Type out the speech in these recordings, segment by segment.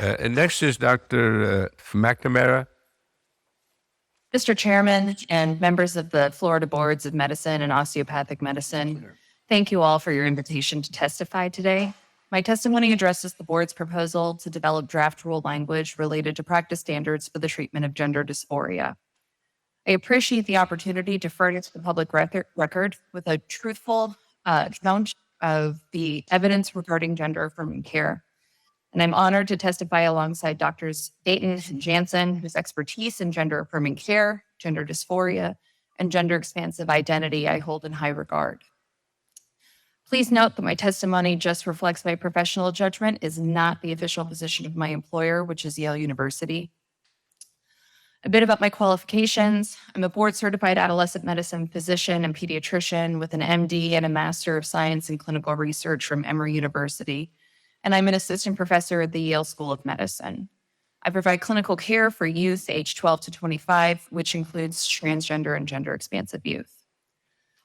And next is Dr. McNamara. Mr. Chairman and members of the Florida Boards of Medicine and Osteopathic Medicine, thank you all for your invitation to testify today. My testimony addresses the board's proposal to develop draft rule language related to practice standards for the treatment of gender dysphoria. I appreciate the opportunity to furnish the public record with a truthful account of the evidence regarding gender-affirming care. And I'm honored to testify alongside Doctors Dayton and Jansen, whose expertise in gender-affirming care, gender dysphoria, and gender-expansive identity I hold in high regard. Please note that my testimony just reflects my professional judgment, is not the official position of my employer, which is Yale University. A bit about my qualifications. I'm a board-certified adolescent medicine physician and pediatrician with an MD and a Master of Science in Clinical Research from Emory University, and I'm an assistant professor at the Yale School of Medicine. I provide clinical care for youth aged 12 to 25, which includes transgender and gender-expansive youth.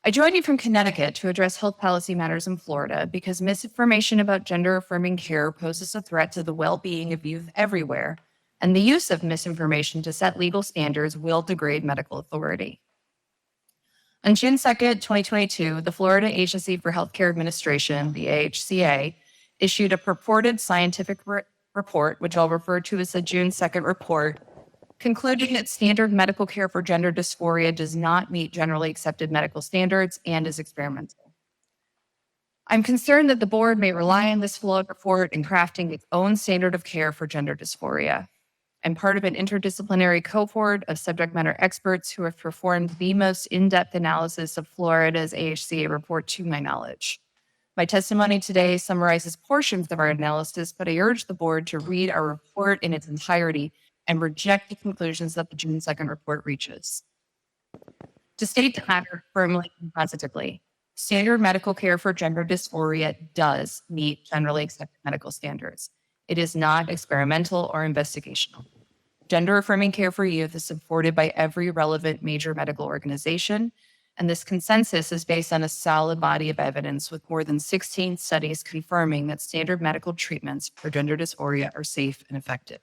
I joined you from Connecticut to address health policy matters in Florida because misinformation about gender-affirming care poses a threat to the well-being of youth everywhere, and the use of misinformation to set legal standards will degrade medical authority. On June 2nd, 2022, the Florida Agency for Healthcare Administration, the AHCA, issued a purported scientific report, which I'll refer to as the June 2nd report, concluding that standard medical care for gender dysphoria does not meet generally accepted medical standards and is experimental. I'm concerned that the board may rely on this flawed report in crafting its own standard of care for gender dysphoria. I'm part of an interdisciplinary cohort of subject matter experts who have performed the most in-depth analysis of Florida's AHCA report to my knowledge. My testimony today summarizes portions of our analysis, but I urge the board to read our report in its entirety and reject the conclusions that the June 2nd report reaches. To state the matter firmly and positively, standard medical care for gender dysphoria does meet generally accepted medical standards. It is not experimental or investigational. Gender-affirming care for youth is supported by every relevant major medical organization, and this consensus is based on a solid body of evidence with more than 16 studies confirming that standard medical treatments for gender dysphoria are safe and effective.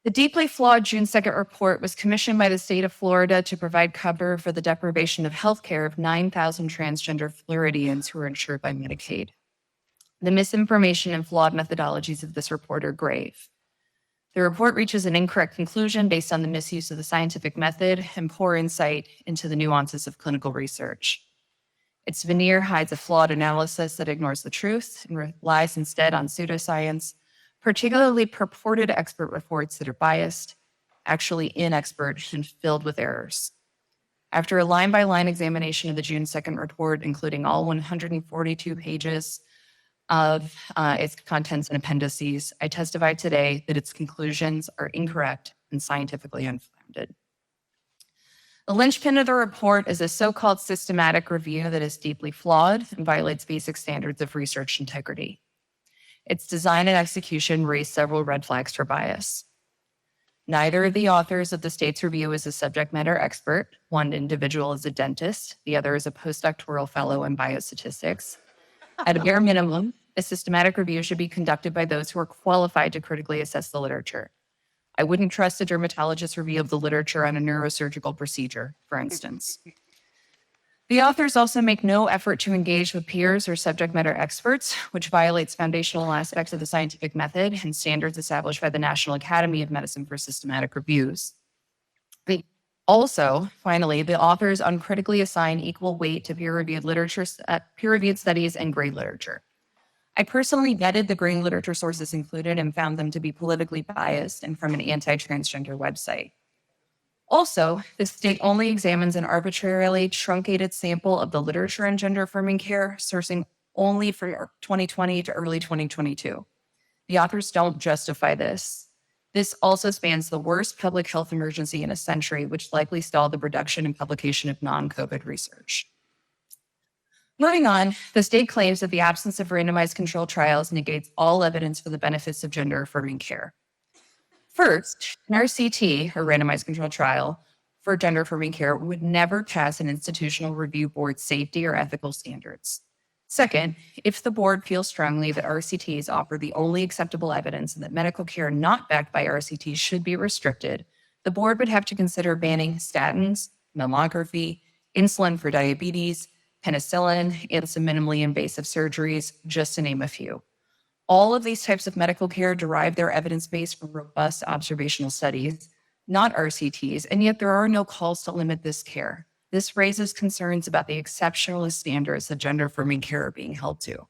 The deeply flawed June 2nd report was commissioned by the state of Florida to provide cover for the deprivation of health care of 9,000 transgender Floridians who are insured by Medicaid. The misinformation and flawed methodologies of this report are grave. The report reaches an incorrect conclusion based on the misuse of the scientific method and poor insight into the nuances of clinical research. Its veneer hides a flawed analysis that ignores the truth and relies instead on pseudoscience, particularly purported expert reports that are biased, actually inexpert, and filled with errors. After a line-by-line examination of the June 2nd report, including all 142 pages of its contents and appendices, I testify today that its conclusions are incorrect and scientifically unfounded. The linchpin of the report is a so-called systematic review that is deeply flawed and violates basic standards of research integrity. Its design and execution raise several red flags for bias. Neither of the authors of the state's review is a subject matter expert. One individual is a dentist, the other is a postdoctoral fellow in biostatistics. At a bare minimum, a systematic review should be conducted by those who are qualified to critically assess the literature. I wouldn't trust a dermatologist's review of the literature on a neurosurgical procedure, for instance. The authors also make no effort to engage with peers or subject matter experts, which violates foundational aspects of the scientific method and standards established by the National Academy of Medicine for systematic reviews. Also, finally, the authors uncritically assign equal weight to peer-reviewed literature, peer-reviewed studies and gray literature. I personally vetted the gray literature sources included and found them to be politically biased and from an anti-transgender website. Also, the state only examines an arbitrarily truncated sample of the literature in gender-affirming care, sourcing only for 2020 to early 2022. The authors don't justify this. This also spans the worst public health emergency in a century, which likely stalled the production and publication of non-COVID research. Moving on, the state claims that the absence of randomized controlled trials negates all evidence for the benefits of gender-affirming care. First, an RCT, or randomized controlled trial, for gender-affirming care would never pass an institutional review board safety or ethical standards. Second, if the board feels strongly that RCTs offer the only acceptable evidence and that medical care not backed by RCTs should be restricted, the board would have to consider banning statins, mammography, insulin for diabetes, penicillin, and some minimally invasive surgeries, just to name a few. All of these types of medical care derive their evidence base from robust observational studies, not RCTs, and yet there are no calls to limit this care. This raises concerns about the exceptionalist standards that gender-affirming care are being held to.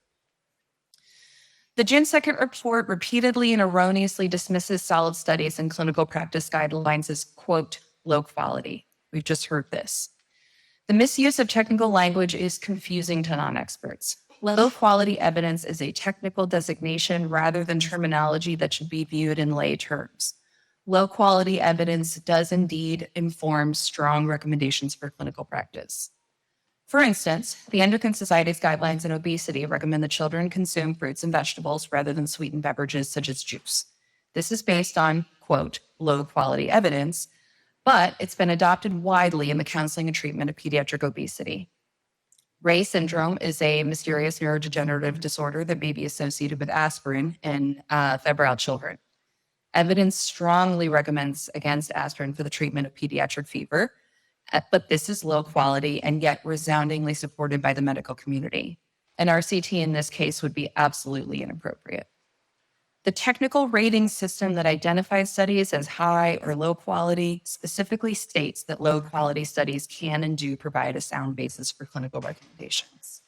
The June 2nd report repeatedly and erroneously dismisses solid studies and clinical practice guidelines as, quote, low quality. We've just heard this. The misuse of technical language is confusing to non-experts. Low quality evidence is a technical designation rather than terminology that should be viewed in lay terms. Low quality evidence does indeed inform strong recommendations for clinical practice. For instance, the Endocrine Society's guidelines on obesity recommend that children consume fruits and vegetables rather than sweetened beverages such as juice. This is based on, quote, low quality evidence, but it's been adopted widely in the counseling and treatment of pediatric obesity. Reye syndrome is a mysterious neurodegenerative disorder that may be associated with aspirin in febrile children. Evidence strongly recommends against aspirin for the treatment of pediatric fever, but this is low quality and yet resoundingly supported by the medical community. An RCT in this case would be absolutely inappropriate. The technical rating system that identifies studies as high or low quality specifically states that low quality studies can and do provide a sound basis for clinical recommendations.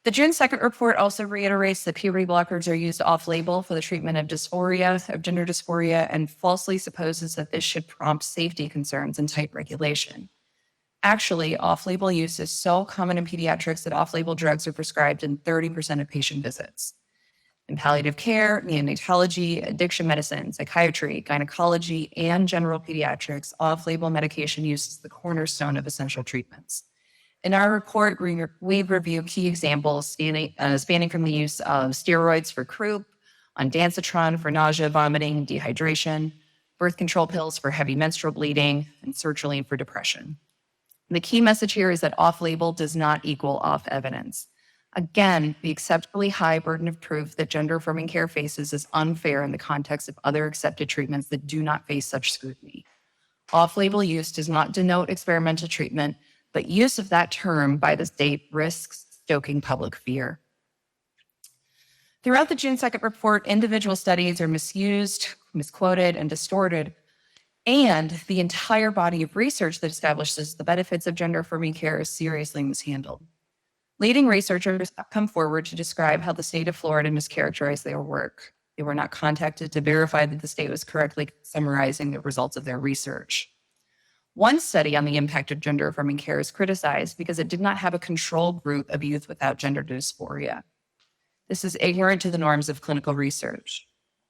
The June 2nd report also reiterates that puberty blockers are used off-label for the treatment of gender dysphoria, and falsely supposes that this should prompt safety concerns and tight regulation. Actually, off-label use is so common in pediatrics that off-label drugs are prescribed in 30% of patient visits. In palliative care, neonatology, addiction medicine, psychiatry, gynecology, and general pediatrics, off-label medication use is the cornerstone of essential treatments. In our report, we review key examples spanning from the use of steroids for croup, ondansetron for nausea, vomiting, and dehydration, birth control pills for heavy menstrual bleeding, and sertraline for depression. The key message here is that off-label does not equal off-evidence. Again, the acceptably high burden of proof that gender-affirming care faces is unfair in the context of other accepted treatments that do not face such scrutiny. Off-label use does not denote experimental treatment, but use of that term by the state risks stoking public fear. Throughout the June 2nd report, individual studies are misused, misquoted, and distorted, and the entire body of research that establishes the benefits of gender-affirming care is seriously mishandled. Leading researchers have come forward to describe how the state of Florida mischaracterized their work. They were not contacted to verify that the state was correctly summarizing the results of their research. One study on the impact of gender-affirming care is criticized because it did not have a control group of youth without gender dysphoria. This is ignorant to the norms of clinical research.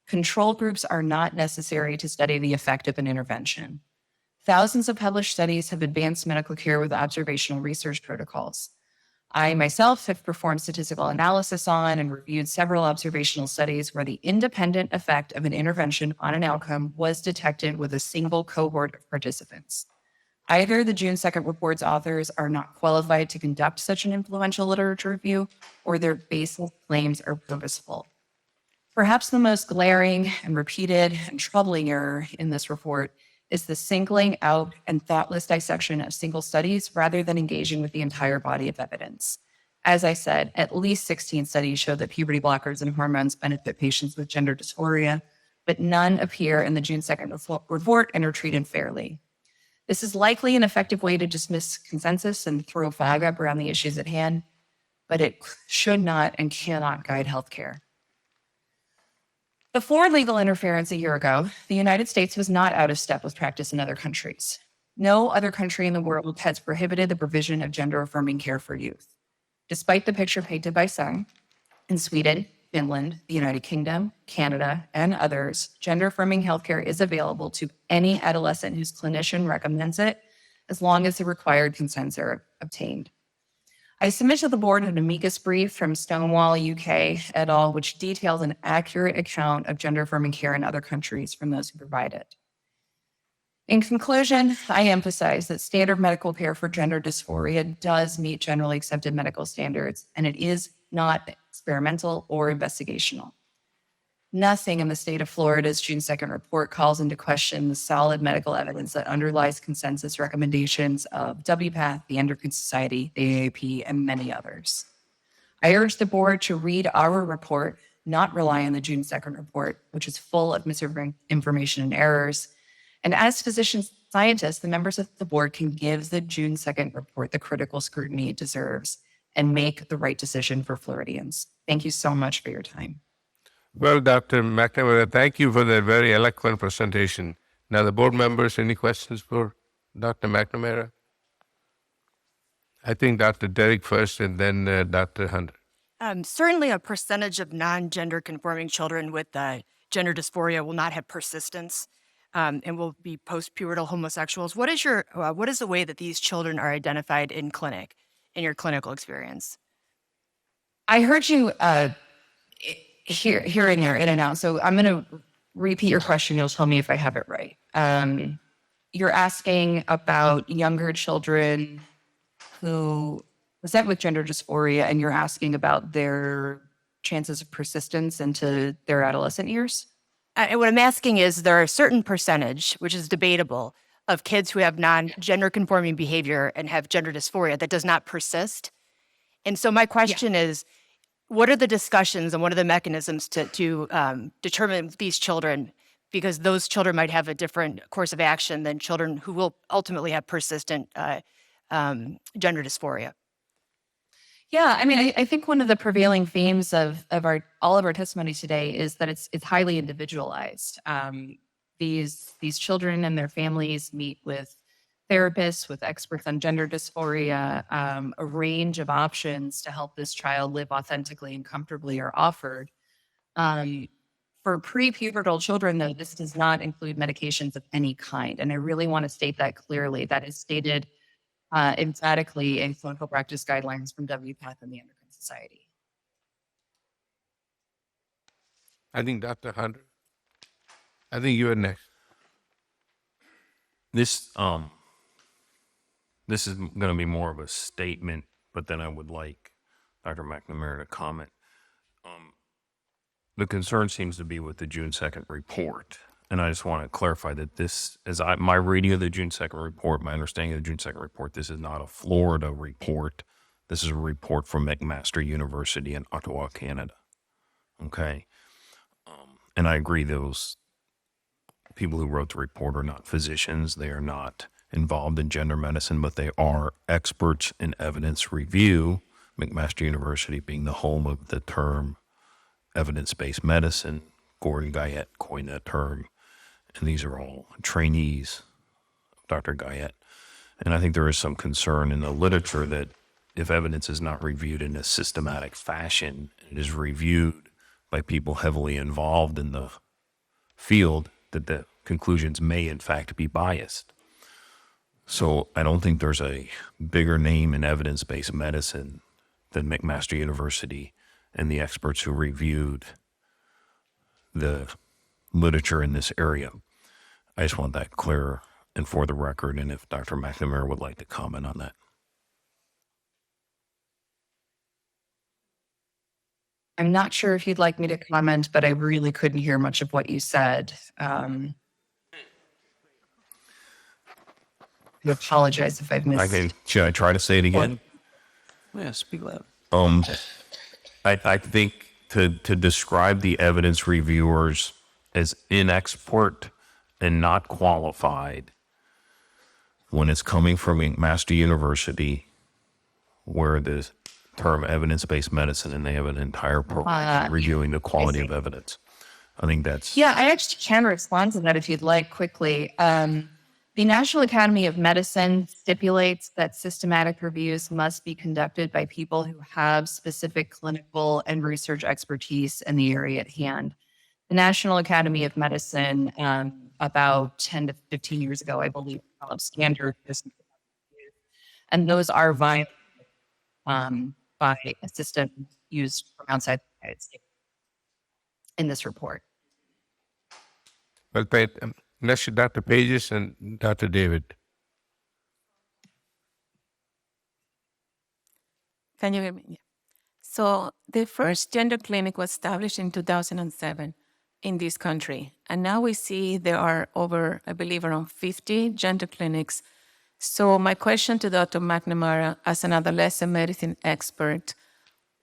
Control groups are not necessary to study the effect of an intervention. Thousands of published studies have advanced medical care with observational research protocols. I myself have performed statistical analysis on and reviewed several observational studies where the independent effect of an intervention on an outcome was detected with a single cohort of participants. Either the June 2nd report's authors are not qualified to conduct such an influential literature review, or their baseless claims are purposeful. Perhaps the most glaring and repeated and troubling error in this report is the singling out and thoughtless dissection of single studies rather than engaging with the entire body of evidence. As I said, at least 16 studies show that puberty blockers and hormones benefit patients with gender dysphoria, but none appear in the June 2nd report and are treated fairly. This is likely an effective way to dismiss consensus and throw a flag up around the issues at hand, but it should not and cannot guide healthcare. Before legal interference a year ago, the United States was not out of step with practice in other countries. No other country in the world has prohibited the provision of gender-affirming care for youth. Despite the picture painted by some, in Sweden, Finland, the United Kingdom, Canada, and others, gender-affirming healthcare is available to any adolescent whose clinician recommends it, as long as the required consents are obtained. I submit to the board an amicus brief from Stonewall UK et al., which details an accurate account of gender-affirming care in other countries from those who provide it. In conclusion, I emphasize that standard medical care for gender dysphoria does meet generally accepted medical standards, and it is not experimental or investigational. Nothing in the state of Florida's June 2nd report calls into question the solid medical evidence that underlies consensus recommendations of WPATH, the Endocrine Society, the AAP, and many others. I urge the board to read our report, not rely on the June 2nd report, which is full of misinformation and errors. And as physician scientists, the members of the board can give the June 2nd report the critical scrutiny it deserves and make the right decision for Floridians. Thank you so much for your time. Well, Dr. McNamara, thank you for that very eloquent presentation. Now, the board members, any questions for Dr. McNamara? I think Dr. Derrick first and then Dr. Hunter. Certainly a percentage of non-gender conforming children with gender dysphoria will not have persistence and will be post-pubertal homosexuals. What is the way that these children are identified in clinic, in your clinical experience? I heard you here and there, in and out. So I'm going to repeat your question. You'll tell me if I have it right. You're asking about younger children who present with gender dysphoria, and you're asking about their chances of persistence into their adolescent years? And what I'm asking is, there are a certain percentage, which is debatable, of kids who have non-gender conforming behavior and have gender dysphoria that does not persist. And so my question is, what are the discussions and what are the mechanisms to determine these children? Because those children might have a different course of action than children who will ultimately have persistent gender dysphoria. Yeah, I mean, I think one of the prevailing themes of all of our testimony today is that it's highly individualized. These children and their families meet with therapists, with experts on gender dysphoria. A range of options to help this child live authentically and comfortably are offered. For prepubertal children, though, this does not include medications of any kind, and I really want to state that clearly. That is stated emphatically in clinical practice guidelines from WPATH and the Endocrine Society. I think Dr. Hunter. I think you are next. This is going to be more of a statement, but then I would like Dr. McNamara to comment. The concern seems to be with the June 2nd report. And I just want to clarify that this, my reading of the June 2nd report, my understanding of the June 2nd report, this is not a Florida report. This is a report from McMaster University in Ottawa, Canada. Okay. And I agree, those people who wrote the report are not physicians. They are not involved in gender medicine, but they are experts in evidence review, McMaster University being the home of the term evidence-based medicine. Gordon Guyette coined that term. And these are all trainees of Dr. Guyette. And I think there is some concern in the literature that if evidence is not reviewed in a systematic fashion, it is reviewed by people heavily involved in the field, that the conclusions may in fact be biased. So I don't think there's a bigger name in evidence-based medicine than McMaster University and the experts who reviewed the literature in this area. I just want that clear and for the record, and if Dr. McNamara would like to comment on that. I'm not sure if you'd like me to comment, but I really couldn't hear much of what you said. I apologize if I've missed. Should I try to say it again? Yeah, speak loud. I think to describe the evidence reviewers as inexpert and not qualified when it's coming from McMaster University, where the term evidence-based medicine, and they have an entire program reviewing the quality of evidence. I think that's... Yeah, I actually can respond to that if you'd like quickly. The National Academy of Medicine stipulates that systematic reviews must be conducted by people who have specific clinical and research expertise in the area at hand. The National Academy of Medicine, about 10 to 15 years ago, I believe, developed standard reviews, and those are violated by a system used from outside the United States in this report. Well, Pat, Next to Dr. Pages and Dr. David. Can you hear me? Yeah. So the first gender clinic was established in 2007 in this country. And now we see there are over, I believe, around 50 gender clinics. So my question to Dr. McNamara, as an adolescent medicine expert,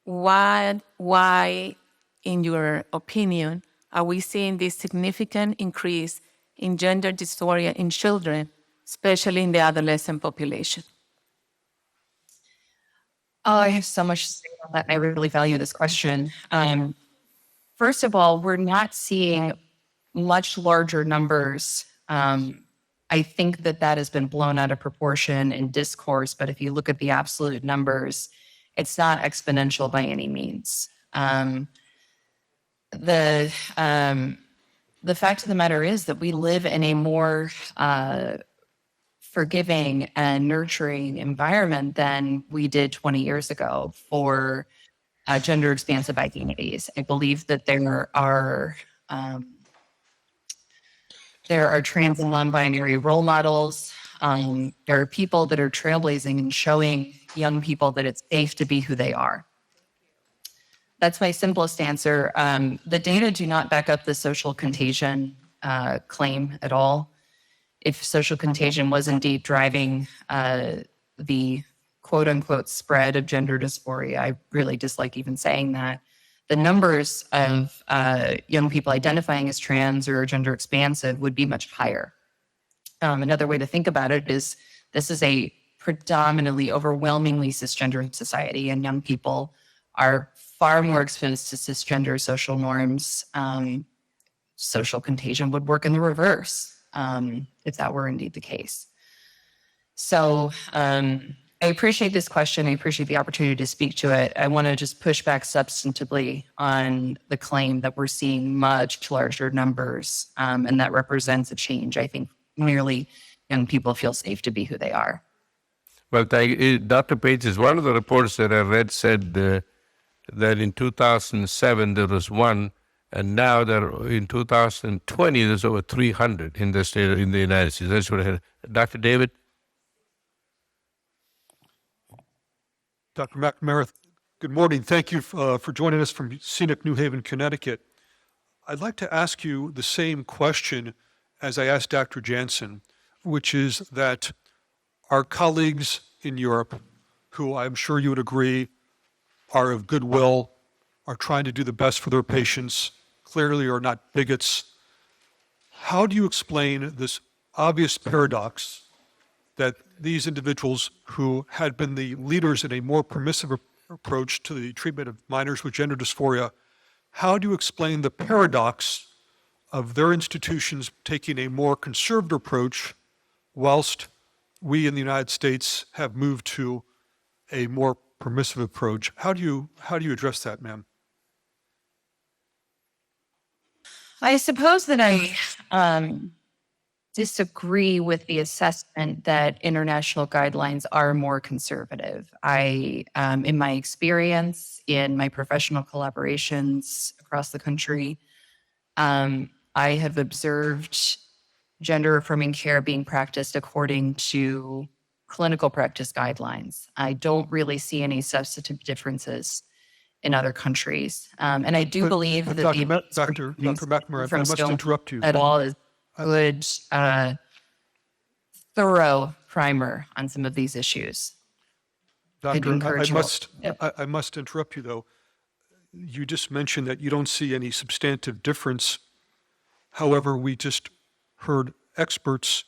why, in your opinion, are we seeing this significant increase in gender dysphoria in children, especially in the adolescent population? Oh, I have so much to say about that. I really value this question. First of all, we're not seeing much larger numbers. I think that has been blown out of proportion in discourse, but if you look at the absolute numbers, it's not exponential by any means. The fact of the matter is that we live in a more forgiving and nurturing environment than we did 20 years ago for gender expansive identities. I believe that there are trans and non-binary role models. There are people that are trailblazing and showing young people that it's safe to be who they are. That's my simplest answer. The data do not back up the social contagion claim at all. If social contagion was indeed driving the quote unquote spread of gender dysphoria, I really dislike even saying that. The numbers of young people identifying as trans or gender expansive would be much higher. Another way to think about it is this is a predominantly, overwhelmingly cisgender society, and young people are far more exposed to cisgender social norms. Social contagion would work in the reverse if that were indeed the case. So I appreciate this question. I appreciate the opportunity to speak to it. I want to just push back substantively on the claim that we're seeing much larger numbers, and that represents a change. I think merely young people feel safe to be who they are. Well, Dr. Pages, one of the reports that I read said that in 2007 there was one, and now there in 2020 there's over 300 in the United States. That's what I heard. Dr. David? Dr. McNamara, good morning. Thank you for joining us from scenic New Haven, Connecticut. I'd like to ask you the same question as I asked Dr. Jansen, which is that our colleagues in Europe, who I'm sure you would agree are of goodwill, are trying to do the best for their patients, clearly are not bigots. How do you explain this obvious paradox that these individuals who had been the leaders in a more permissive approach to the treatment of minors with gender dysphoria, how do you explain the paradox of their institutions taking a more conservative approach whilst we in the United States have moved to a more permissive approach? How do you address that, ma'am? I suppose that I disagree with the assessment that international guidelines are more conservative. In my experience, in my professional collaborations across the country, I have observed gender affirming care being practiced according to clinical practice guidelines. I don't really see any substantive differences in other countries. And I do believe that Dr. McNamara, I must interrupt you. At all is good, thorough primer on some of these issues. Doctor, encourage you all. I must interrupt you though. You just mentioned that you don't see any substantive difference. However, we just heard experts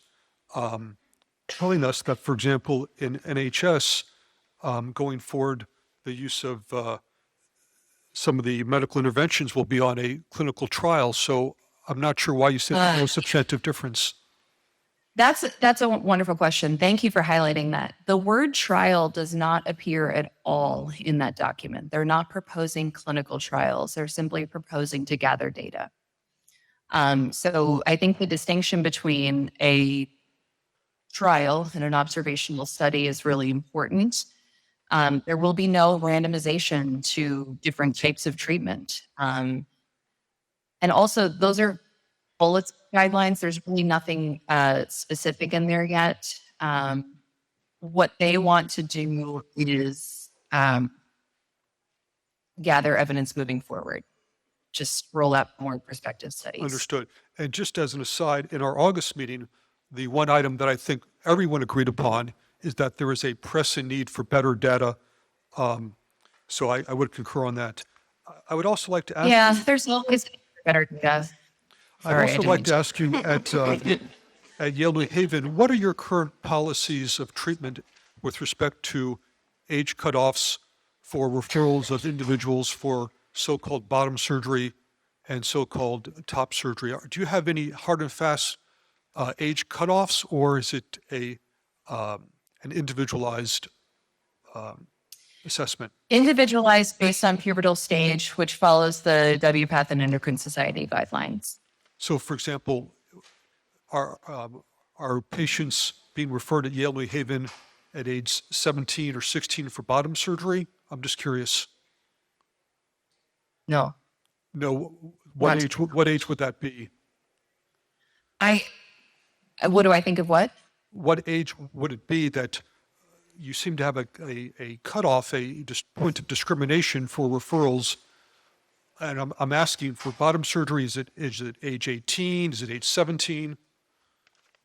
telling us that, for example, in NHS, going forward, the use of some of the medical interventions will be on a clinical trial. So I'm not sure why you said no substantive difference. That's a wonderful question. Thank you for highlighting that. The word trial does not appear at all in that document. They're not proposing clinical trials. They're simply proposing to gather data. So I think the distinction between a trial and an observational study is really important. There will be no randomization to different types of treatment. And also, those are bullets guidelines. There's really nothing specific in there yet. What they want to do is gather evidence moving forward, just roll out more prospective studies. Understood. And just as an aside, in our August meeting, the one item that I think everyone agreed upon is that there is a pressing need for better data. So I would concur on that. I would also like to ask. Yeah, there's always better data. I'd Sorry, I also didn't like mean to ask you at Yale New Haven, what are your current policies of treatment with respect to age cutoffs for referrals of individuals for so-called bottom surgery and so-called top surgery? Do you have any hard and fast age cutoffs, or is it an individualized assessment? Individualized based on pubertal stage, which follows the WPATH and Endocrine Society guidelines. So, for example, are patients being referred at Yale New Haven at age 17 or 16 for bottom surgery? I'm just curious. No. No, What? what age would that be? What do I think of what? What age would it be that you seem to have a cutoff, point of discrimination for referrals? And I'm asking for bottom surgery, is it age 18? Is it age 17?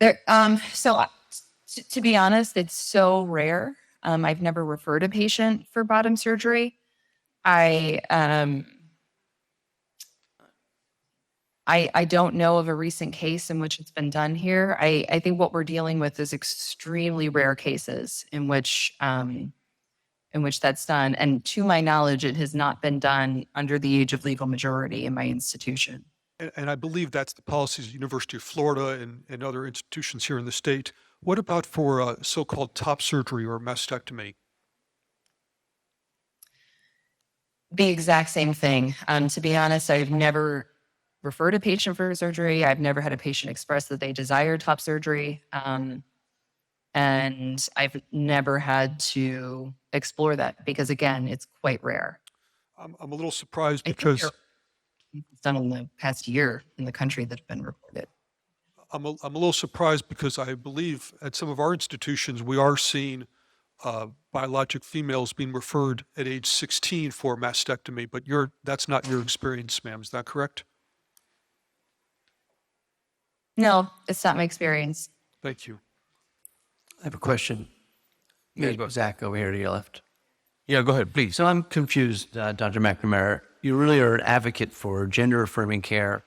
There, to be honest, it's so rare. I've never referred a patient for bottom surgery. I don't know of a recent case in which it's been done here. I think what we're dealing with is extremely rare cases in which that's done. And to my knowledge, it has not been done under the age of legal majority in my institution. And I believe that's the policies of the University of Florida and other institutions here in the state. What about for so-called top surgery or mastectomy? The exact same thing. To be honest, I've never referred a patient for surgery. I've never had a patient express that they desire top surgery. And I've never had to explore that because, again, it's quite rare. I'm a little surprised I think because it's done in the past year in the country that have been reported. I'm a little surprised because I believe at some of our institutions we are seeing biologic females being referred at age 16 for mastectomy, but that's not your experience, ma'am. Is that correct? No, it's not my experience. Thank you. I have a question. Yeah, go. Zach over here to your left. Yeah, go ahead, please. So I'm confused, Dr. McNamara. You really are an advocate for gender affirming care.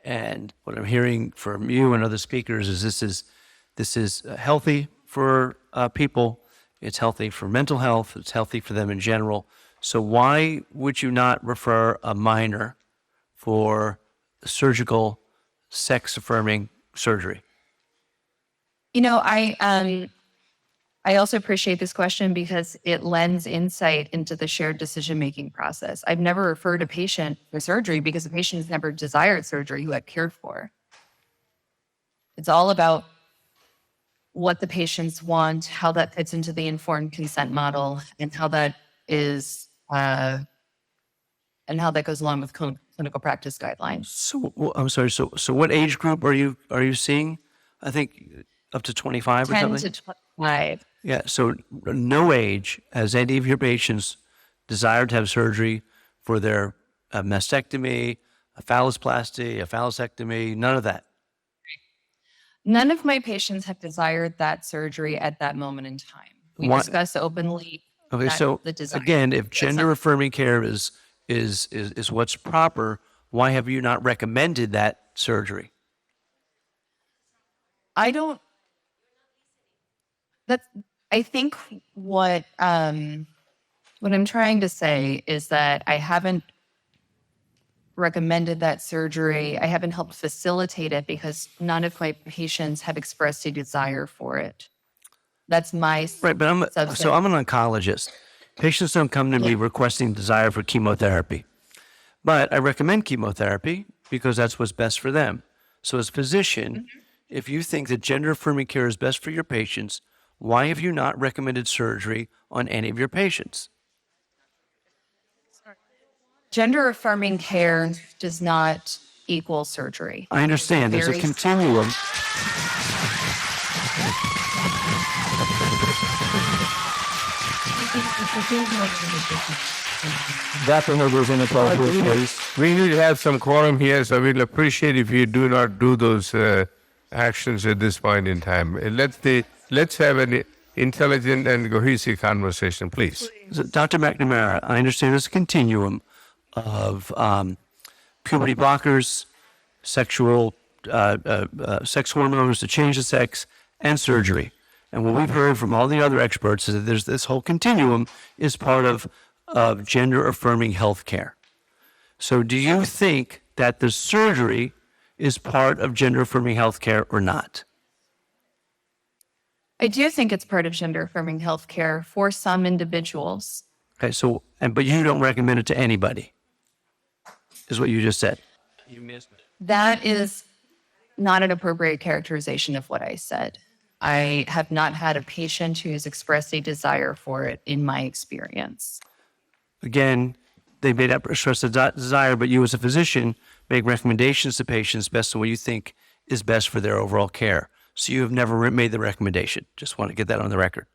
And what I'm hearing from you and other speakers is this is healthy for people. It's healthy for mental health. It's healthy for them in general. So why would you not refer a minor for surgical sex affirming surgery? You know, I also appreciate this question because it lends insight into the shared decision-making process. I've never referred a patient for surgery because the patient has never desired surgery who I've cared for. It's all about what the patients want, how that fits into the informed consent model, and how that is, and how that goes along with clinical practice guidelines. So I'm sorry. So what age group are you seeing? I think up to 25 or 10 something. to 25. Yeah. So no age has any of your patients desired to have surgery for their mastectomy, a phalloplasty, a phallosectomy, none of that. None of my patients have desired that surgery at that moment in time. We Why- discuss openly. Okay. that- So the desire. again, if That's gender not- affirming care is what's proper, why have you not recommended that surgery? I don't. I think what I'm trying to say is that I haven't recommended that surgery. I haven't helped facilitate it because none of my patients have expressed a desire for it. That's my Right, but I'm an oncologist. Patients don't come to me requesting desire for chemotherapy, but I recommend chemotherapy because that's what's best for them. So as a physician, if you think that gender affirming care is best for your patients, why have you not recommended surgery on any of your patients? Gender affirming care does not equals surgery. I understand. There's a Very- continuum. Dr. Herber's in the call, please. We need to have some quorum here, so we'll appreciate if you do not do those actions at this point in time. Let's have an intelligent and cohesive conversation, please. So, Dr. McNamara, I understand there's a continuum of puberty blockers, sexual sex hormones to change the sex, and surgery. And what we've heard from all the other experts is that there's this whole continuum is part of gender-affirming health care. So do you think that the surgery is part of gender-affirming health care or not? I do think it's part of gender affirming healthcare for some individuals. Okay, so, but you don't recommend it to anybody, is what you just said. That is not an appropriate characterization of what I said. I have not had a patient who has expressed a desire for it in my experience. Again, they may not express a desire, but you as a physician make recommendations to patients based on what you think is best for their overall care. So you have never made the recommendation. Just want to get that on the record.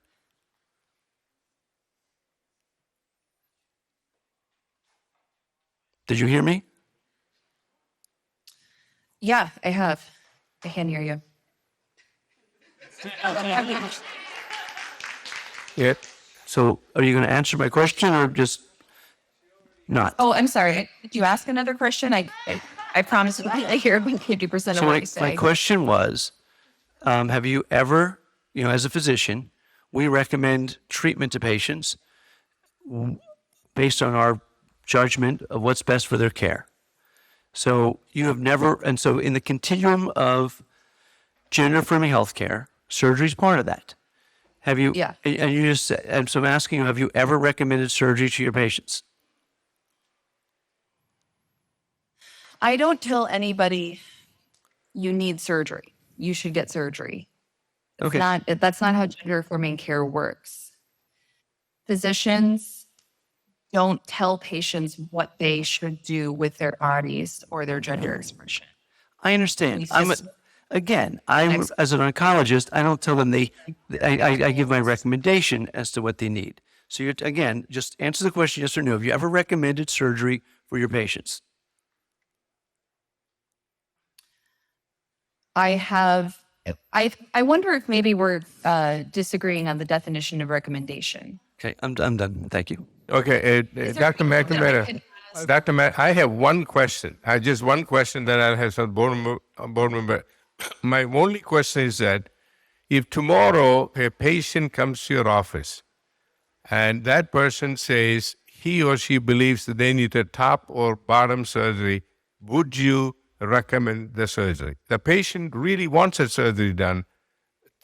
Did you hear me? Yeah, I have. I can hear you. Yeah. So are you going to answer my question or just not? Oh, I'm sorry. Did you ask another question? I promise I hear 50% of So what you say. my question was, have you ever, as a physician, we recommend treatment to patients based on our judgment of what's best for their care. So you have never, and so in the continuum of gender-affirming healthcare, surgery is part of that. Have you? Yeah. And you just said, and so I'm asking you, have you ever recommended surgery to your patients? I don't tell anybody you need surgery. You should get surgery. Okay. That's not how gender affirming care works. Physicians don't tell patients what they should do with their bodies or their gender expression. I understand. We just- I'm as an oncologist, I don't tell them I give my recommendation as to what they need. So you're, again, just answer the question yes or no. Have you ever recommended surgery for your patients? I have. I wonder if maybe we're disagreeing on the definition of recommendation. Okay, I'm done. Thank you. Okay, Dr. McNamara. I have one question. Just one question that I have some board member. My only question is that if tomorrow a patient comes to your office and that person says he or she believes that they need a top or bottom surgery, would you recommend the surgery? The patient really wants a surgery done.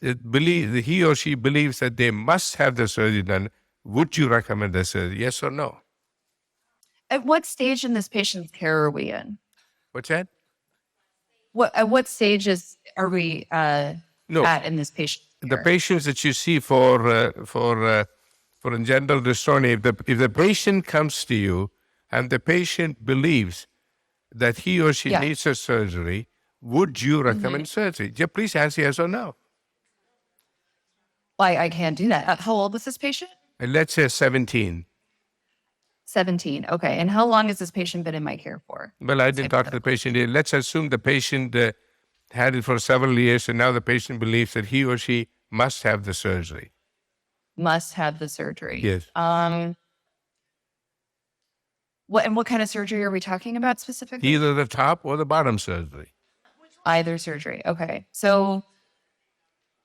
He or she believes that they must have the surgery done. Would you recommend the surgery? Yes or no? At what stage in this patient's care are we in? What's that? At what stages are we at in this patient care? The patients that you see for genital dystonia, if the patient comes to you and the patient believes that he or she needs a surgery, would you recommend surgery? Yeah, please answer yes or no. Why I can't do that. How old is this patient? And let's say 17. 17. Okay. And how long has this patient been in my care for? Well, I didn't talk to the patient yet. Let's assume the patient had it for several years, and now the patient believes that he or she must have the surgery. Must have the surgery. Yes. What kind of surgery are we talking about specifically? Either the top or the bottom surgery. Either surgery. Okay. So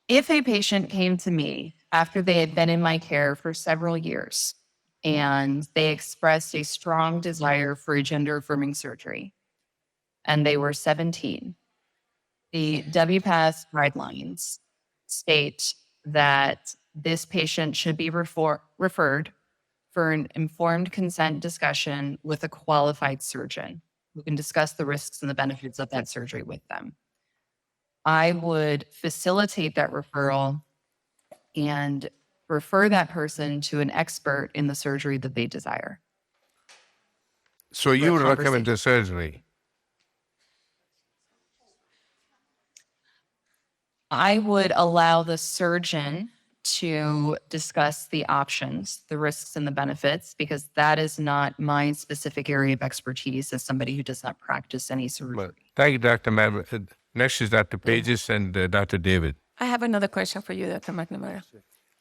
if a patient came to me after they had been in my care for several years and they expressed a strong desire for a gender affirming surgery and they were 17, the WPATH guidelines state that this patient should be referred for an informed consent discussion with a qualified surgeon who can discuss the risks and the benefits of that surgery with them. I would facilitate that referral and refer that person to an expert in the surgery that they desire. So you would recommend the surgery? I would allow the surgeon to discuss the options, the risks and the benefits, because that is not my specific area of expertise as somebody who does not practice any surgery. Well, thank you, Dr. Matt. Next is Dr. Pages and Dr. David. I have another question for you, Dr. McNamara.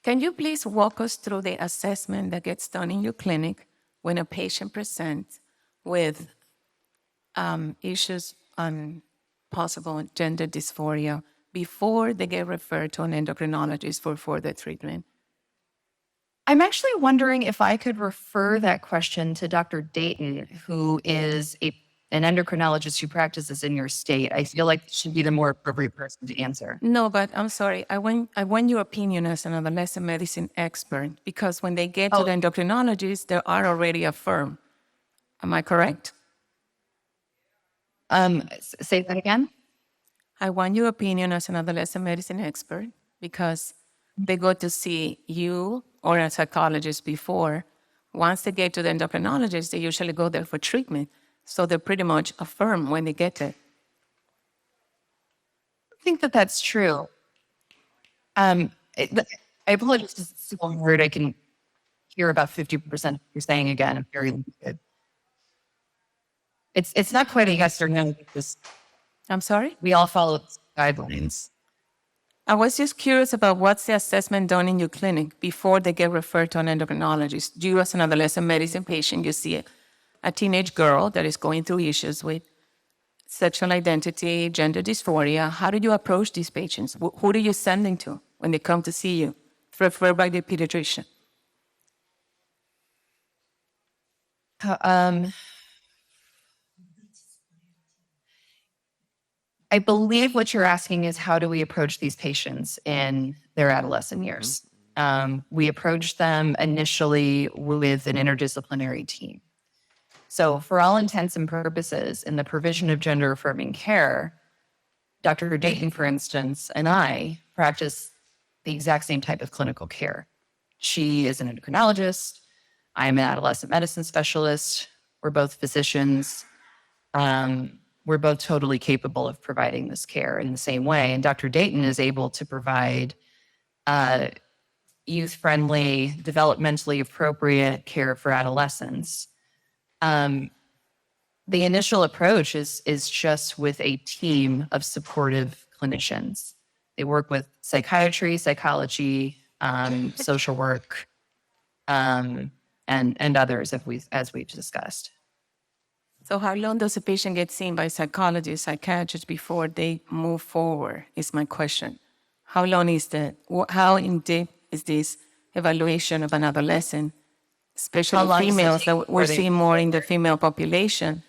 Can you please walk us through the assessment that gets done in your clinic when a patient presents with issues on possible gender dysphoria before they get referred to an endocrinologist for further treatment? I'm actually wondering if I could refer that question to Dr. Dayton, who is an endocrinologist who practices in your state. I feel like she should be the more appropriate person to answer. No, but I'm sorry. I want your opinion as an adolescent medicine expert, because when they get to the endocrinologist, they are already affirmed. Am I correct? Say that again. I want your opinion as an adolescent medicine expert, because they go to see you or a psychologist before. Once they get to the endocrinologist, they usually go there for treatment. So they're pretty much affirmed when they get there. I think that that's true. I apologize, it's so hard. I can hear about 50% of what you're saying again. I'm very limited. It's not quite a yes or no, because I'm sorry? we all follow guidelines. I was just curious about what's the assessment done in your clinic before they get referred to an endocrinologist. You, as an adolescent medicine patient, you see a teenage girl that is going through issues with sexual identity, gender dysphoria. How do you approach these patients? Who do you send them to when they come to see you, referred by the pediatrician? I believe what you're asking is, how do we approach these patients in their adolescent years? We approach them initially with an interdisciplinary team. So for all intents and purposes, in the provision of gender-affirming care, Dr. Dayton, for instance, and I practice the exact same type of clinical care. She is an endocrinologist. I am an adolescent medicine specialist. We're both physicians. We're both totally capable of providing this care in the same way. And Dr. Dayton is able to provide youth-friendly, developmentally appropriate care for adolescents. The initial approach is just with a team of supportive clinicians. They work with psychiatry, psychology, social work, and others, as we've discussed. So how long does a patient get seen by psychologists, psychiatrists before they move forward, is my question. How long is that? How in-depth is this evaluation of an adolescent, especially females that we're seeing more in the female population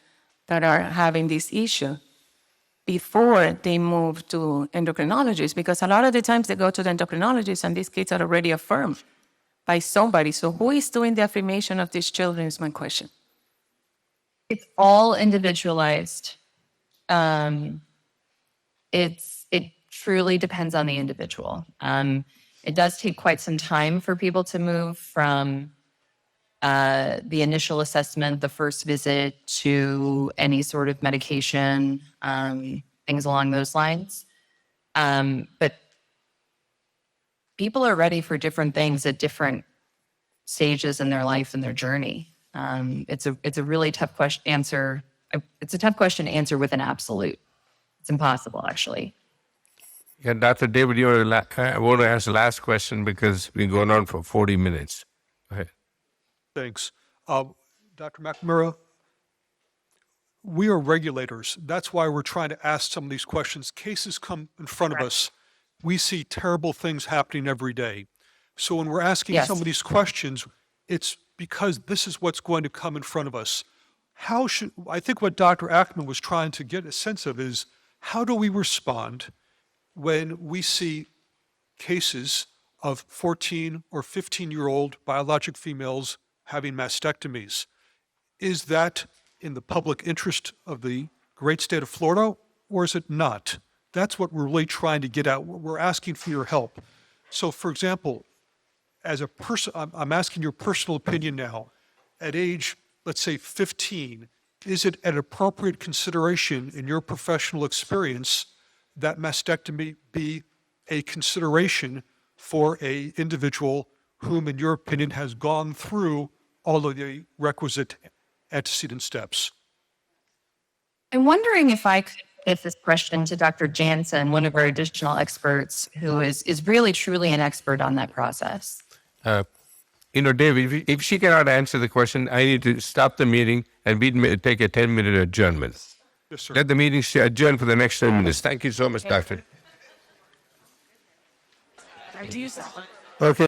that are having this issue, before they move to endocrinologists? Because a lot of the times they go to the endocrinologist and these kids are already affirmed by somebody. So who is doing the affirmation of these children is my question. It's all individualized. It truly depends on the individual. It does take quite some time for people to move from the initial assessment, the first visit, to any sort of medication, things along those lines. But people are ready for different things at different stages in their life and their journey. It's a really tough question to answer. It's a tough question to answer with an absolute. It's impossible, actually. Yeah, Dr. David, I want to ask the last question because we're going on for 40 minutes. Go ahead. Thanks. Dr. McNamara, we are regulators. That's why we're trying to ask some of these questions. Cases come in front of us. We see terrible things happening every day. So when we're asking some of these questions, it's because this is what's going to come in front of us. I think what Dr. Ackman was trying to get a sense of is, how do we respond when we see cases of 14 or 15-year-old biologic females having mastectomies? Is that in the public interest of the great state of Florida, or is it not? That's what we're really trying to get at. We're asking for your help. So, for example, as a person, I'm asking your personal opinion now. At age, let's say 15, is it an appropriate consideration in your professional experience that mastectomy be a consideration for a individual whom, in your opinion, has gone through all of the requisite antecedent steps? I'm wondering if I could get this question to Dr. Jansen, one of our additional experts, who is really truly an expert on that process. Dave, if she cannot answer the question, I need to stop the meeting and we take a 10-minute adjournment. Yes, sir. Let the meeting adjourn for the next 10 minutes. Thank you so much, Doctor. Do you Okay.